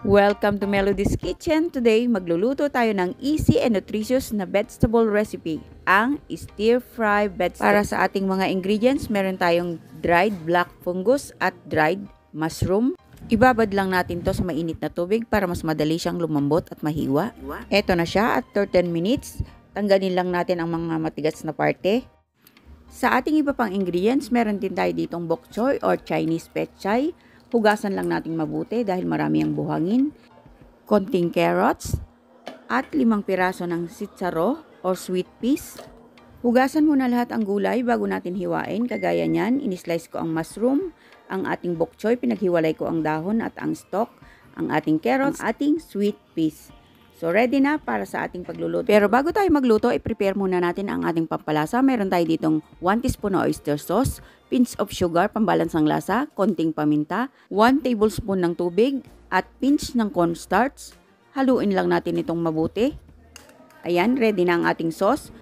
Welcome to Melody's Kitchen. Today, magluluto tayo ng easy and nutritious na vegetable recipe, ang stir-fry vegetable. Para sa ating mga ingredients, meron tayong dried black fungus at dried mushroom. Ibabad lang natin to sa mainit na tubig para mas madali siyang lumambot at mahiwa. Eto na siya, after 10 minutes, tanggalin lang natin ang mga matigas na parte. Sa ating iba pang ingredients, meron din tayo ditong bok choy or Chinese pechay. Hugasan lang natin mabuti dahil marami ang buhangin. Konting carrots at 5 piraso ng sitsaro or sweet peas. Hugasan muna lahat ang gulay bago natin hiwain. Kagaya niyan, in-slice ko ang mushroom, ang ating bok choy, pinaghiwalay ko ang dahon at ang stalk, ang ating carrots, ang ating sweet peas. So, ready na para sa ating pagluluto. Pero bago tayo magluto, i-prepare muna natin ang ating pampalasa. Meron tayo ditong 1 teaspoon na oyster sauce, pinch of sugar, pambalansang lasa, konting paminta, 1 tablespoon ng tubig, at pinch ng cornstarch. Haluin lang natin itong mabuti. Ayan, ready na ang ating sauce.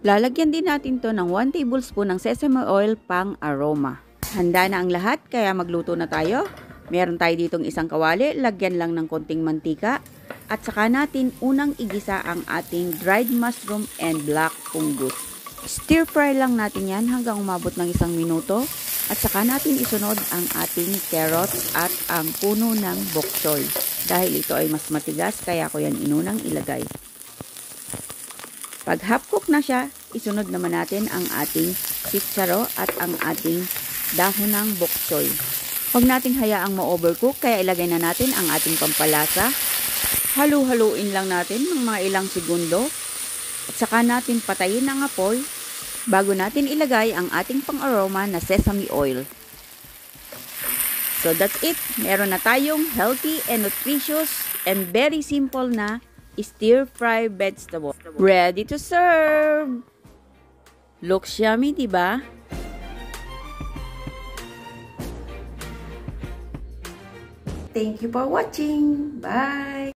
Lalagyan din natin to ng 1 tablespoon ng sesame oil pang aroma. Handa na ang lahat, kaya magluto na tayo. Meron tayo ditong isang kawali, lagyan lang ng konting mantika. At saka natin unang igisa ang ating dried mushroom and black fungus. Stir fry lang natin yan hanggang umabot ng 1 minuto. At saka natin isunod ang ating carrots at ang puno ng bok choy. Dahil ito ay mas matigas, kaya ko yan inunang ilagay. Pag half cook na siya, isunod naman natin ang ating sitsaro at ang ating dahon ng bok choy. Huwag nating hayaang ma-overcook, kaya ilagay na natin ang ating pampalasa. Halu-haluin lang natin ng mga ilang segundo at saka natin patayin ang apoy bago natin ilagay ang ating pang-aroma na sesame oil. So that's it. Meron na tayong healthy and nutritious and very simple na stir-fry vegetable. Ready to serve! Looks yummy, diba? Thank you for watching. Bye!